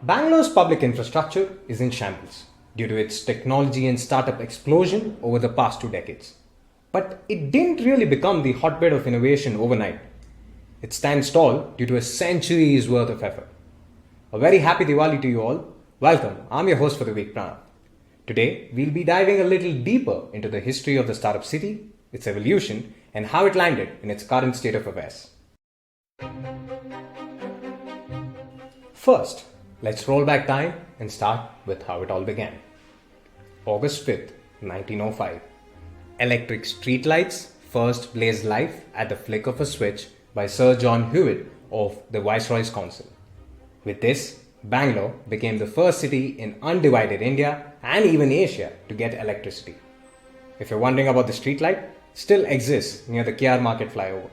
Bangalore's public infrastructure is in shambles due to its technology and startup explosion over the past 2 decades. But it didn't really become the hotbed of innovation overnight. It stands tall due to a century's worth of effort. A very happy Diwali to you all. Welcome, I'm your host for the week, Pranav. Today, we'll be diving a little deeper into the history of the startup city, its evolution, and how it landed in its current state of affairs. First, let's roll back time and start with how it all began. August 5th, 1905. Electric streetlights first blazed life at the flick of a switch by Sir John Hewett of the Viceroys Council. With this, Bangalore became the first city in undivided India and even Asia to get electricity. If you're wondering about the streetlight, still exists near the KR Market flyover.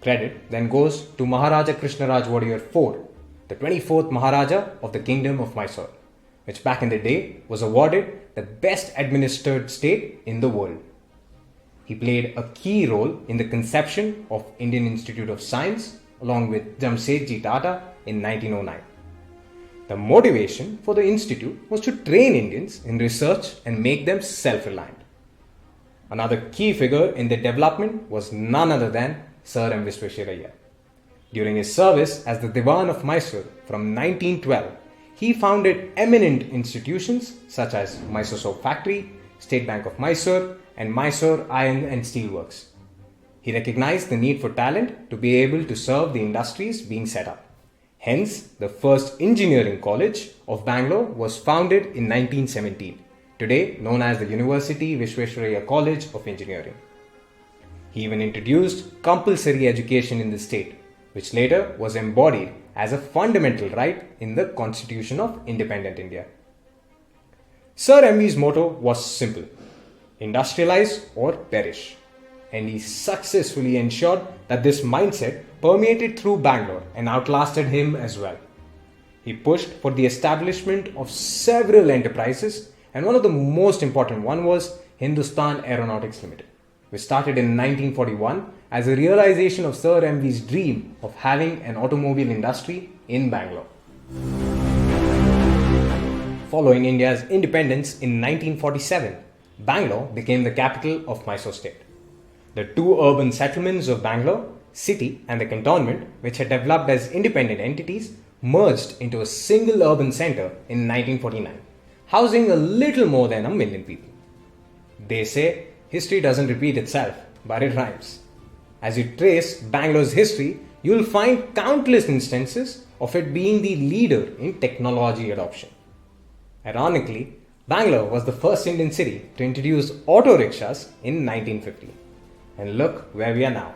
Credit then goes to Maharaja Krishnaraj Wadiyar IV, the 24th Maharaja of the Kingdom of Mysore, which back in the day was awarded the best administered state in the world. He played a key role in the conception of Indian Institute of Science along with Jamsetji Tata in 1909. The motivation for the institute was to train Indians in research and make them self-reliant. Another key figure in the development was none other than Sir M. Visvesvaraya. During his service as the Diwan of Mysore from 1912, he founded eminent institutions such as Mysore Soap Factory, State Bank of Mysore, and Mysore Iron and Steel Works. He recognized the need for talent to be able to serve the industries being set up. Hence, the first engineering college of Bangalore was founded in 1917, today known as the University Visvesvaraya College of Engineering. He even introduced compulsory education in the state, which later was embodied as a fundamental right in the Constitution of Independent India. Sir MV's motto was simple: industrialize or perish. And he successfully ensured that this mindset permeated through Bangalore and outlasted him as well. He pushed for the establishment of several enterprises, and one of the most important one was Hindustan Aeronautics Limited, which started in 1941 as a realization of Sir MV's dream of having an automobile industry in Bangalore. Following India's independence in 1947, Bangalore became the capital of Mysore state. The two urban settlements of Bangalore, city and the cantonment, which had developed as independent entities, merged into a single urban center in 1949, housing a little more than 1 million people. They say history doesn't repeat itself, but it rhymes. As you trace Bangalore's history, you'll find countless instances of it being the leader in technology adoption. Ironically, Bangalore was the first Indian city to introduce auto rickshaws in 1950. And look where we are now.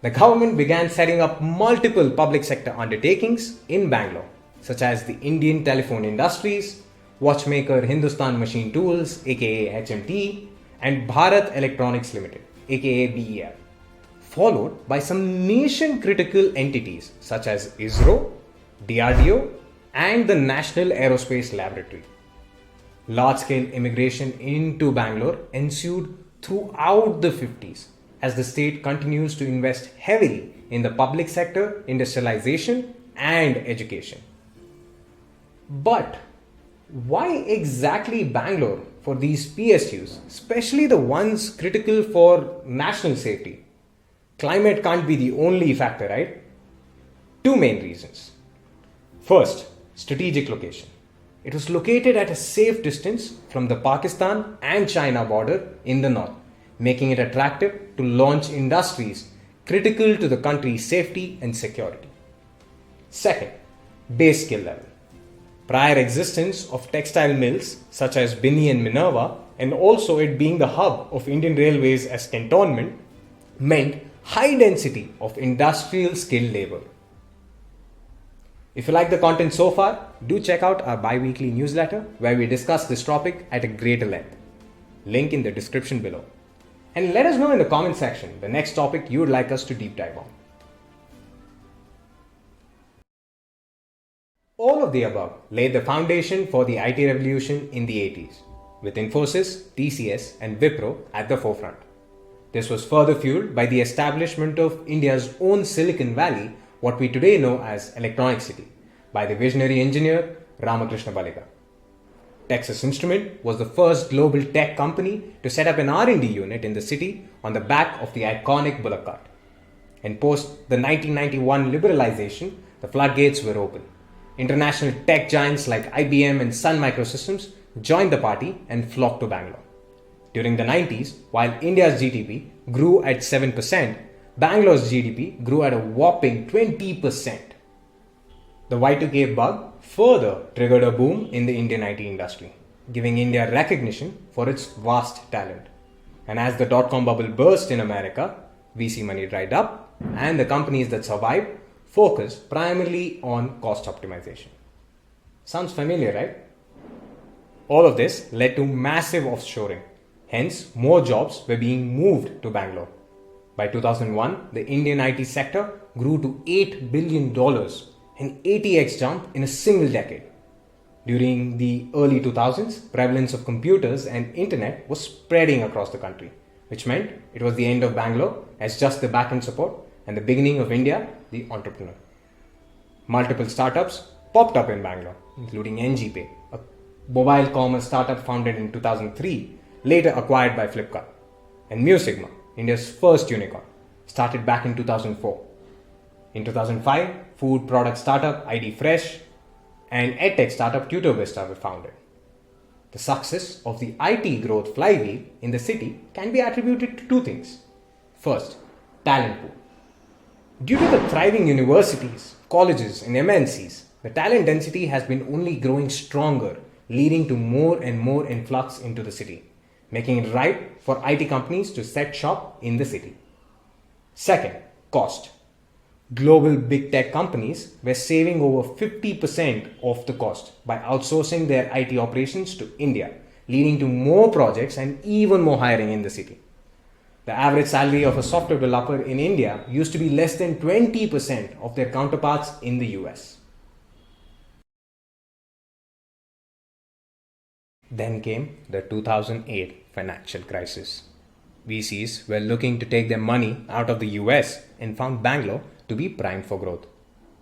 The government began setting up multiple public sector undertakings in Bangalore, such as the Indian Telephone Industries, watchmaker Hindustan Machine Tools aka HMT, and Bharat Electronics Limited aka BEL, followed by some nation critical entities such as ISRO, DRDO, and the National Aerospace Laboratory. Large scale immigration into Bangalore ensued throughout the 50s as the state continues to invest heavily in the public sector, industrialization, and education. But why exactly Bangalore for these PSUs, especially the ones critical for national safety? Climate can't be the only factor, right? Two main reasons. First, strategic location. It was located at a safe distance from the Pakistan and China border in the north, making it attractive to launch industries critical to the country's safety and security. Second, base skill level. Prior existence of textile mills such as Binni and Minerva, and also it being the hub of Indian Railways as cantonment, meant high density of industrial skilled labor. If you like the content so far, do check out our bi-weekly newsletter where we discuss this topic at a greater length. Link in the description below. And let us know in the comment section the next topic you would like us to deep dive on. All of the above laid the foundation for the IT revolution in the 80s, with Infosys, TCS, and Wipro at the forefront. This was further fueled by the establishment of India's own Silicon Valley, what we today know as Electronic City, by the visionary engineer Ramakrishna Baliga. Texas Instrument was the first global tech company to set up an R&D unit in the city on the back of the iconic bullock cart. And post the 1991 liberalization, the floodgates were open. International tech giants like IBM and Sun Microsystems joined the party and flocked to Bangalore. During the 90s, while India's GDP grew at 7%, Bangalore's GDP grew at a whopping 20%. The Y2K bug further triggered a boom in the Indian IT industry, giving India recognition for its vast talent. And as the dot-com bubble burst in America, VC money dried up, and the companies that survived focused primarily on cost optimization. Sounds familiar, right? All of this led to massive offshoring. Hence, more jobs were being moved to Bangalore. By 2001, the Indian IT sector grew to $8 billion, an 80x jump in a single decade. During the early 2000s, prevalence of computers and internet was spreading across the country, which meant it was the end of Bangalore as just the back-end support and the beginning of India, the entrepreneur. Multiple startups popped up in Bangalore, including NGPay, a mobile commerce startup founded in 2003, later acquired by Flipkart, and MuSigma, India's first unicorn, started back in 2004. In 2005, food product startup ID Fresh and edtech startup TutorVista were founded. The success of the IT growth flywheel in the city can be attributed to two things. First, talent pool. Due to the thriving universities, colleges, and MNCs, the talent density has been only growing stronger, leading to more and more influx into the city, making it ripe for IT companies to set shop in the city. Second, cost. Global big tech companies were saving over 50% of the cost by outsourcing their IT operations to India, leading to more projects and even more hiring in the city. The average salary of a software developer in India used to be less than 20% of their counterparts in the US. Then came the 2008 financial crisis. VCs were looking to take their money out of the US and found Bangalore to be primed for growth.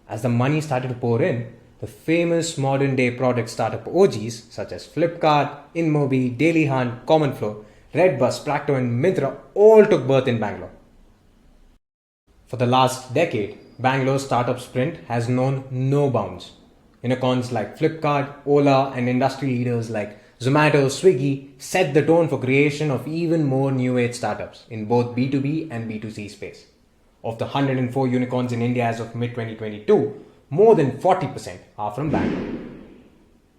As the money started to pour in, the famous modern day product startup OGs such as Flipkart, InMobi, Daily Hunt, Common Flow, Redbus, Practo and Myntra all took birth in Bangalore. For the last decade, Bangalore's startup sprint has known no bounds. Unicorns like Flipkart, Ola and industry leaders like Zomato, Swiggy set the tone for creation of even more new age startups in both B2B and B2C space. Of the 104 unicorns in India as of mid-2022, more than 40% are from Bangalore.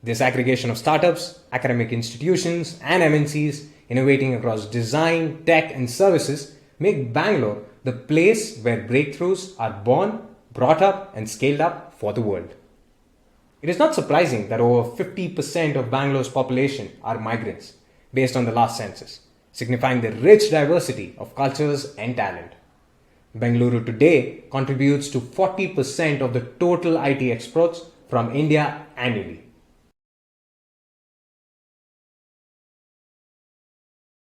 This aggregation of startups, academic institutions and MNCs innovating across design, tech and services make Bangalore the place where breakthroughs are born, brought up and scaled up for the world. It is not surprising that over 50% of Bangalore's population are migrants based on the last census, signifying the rich diversity of cultures and talent. Bengaluru today contributes to 40% of the total IT exports from India annually.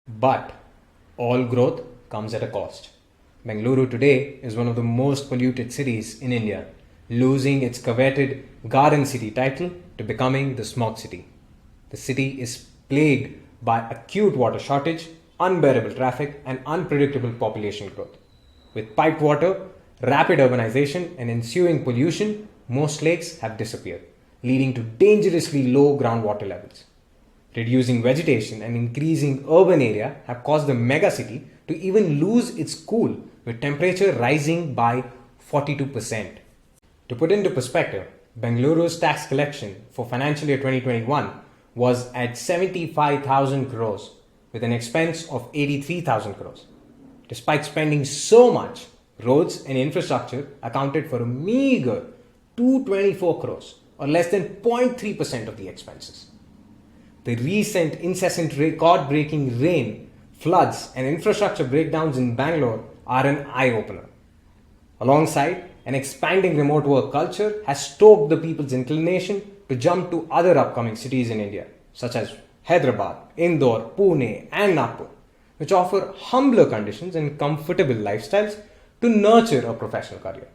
But all growth comes at a cost. Bengaluru today is one of the most polluted cities in India, losing its coveted Garden City title to becoming the Smog City. The city is plagued by acute water shortage, unbearable traffic and unpredictable population growth. With piped water, rapid urbanization and ensuing pollution, most lakes have disappeared, leading to dangerously low groundwater levels. Reducing vegetation and increasing urban area have caused the megacity to even lose its cool, with temperature rising by 42%. To put into perspective, Bengaluru's tax collection for financial year 2021 was at 75,000 crores with an expense of 83,000 crores. Despite spending so much, roads and infrastructure accounted for a meager 224 crores or less than 0.3% of the expenses. The recent incessant record-breaking rain, floods and infrastructure breakdowns in Bangalore are an eye-opener. Alongside, an expanding remote work culture has stoked the people's inclination to jump to other upcoming cities in India, such as Hyderabad, Indore, Pune and Nagpur, which offer humbler conditions and comfortable lifestyles to nurture a professional career.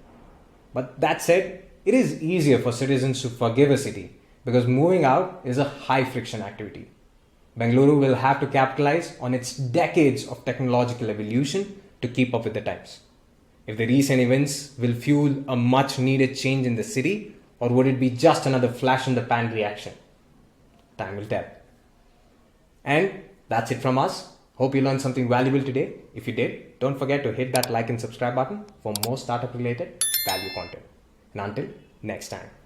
But that said, It is easier for citizens to forgive a city because moving out is a high friction activity. Bangalore will have to capitalize on its decades of technological evolution to keep up with the times. If the recent events will fuel a much needed change in the city, or would it be just another flash in the pan reaction? Time will tell. And that's it from us. Hope you learned something valuable today. If you did, don't forget to hit that like and subscribe button for more startup related value content. And until next time.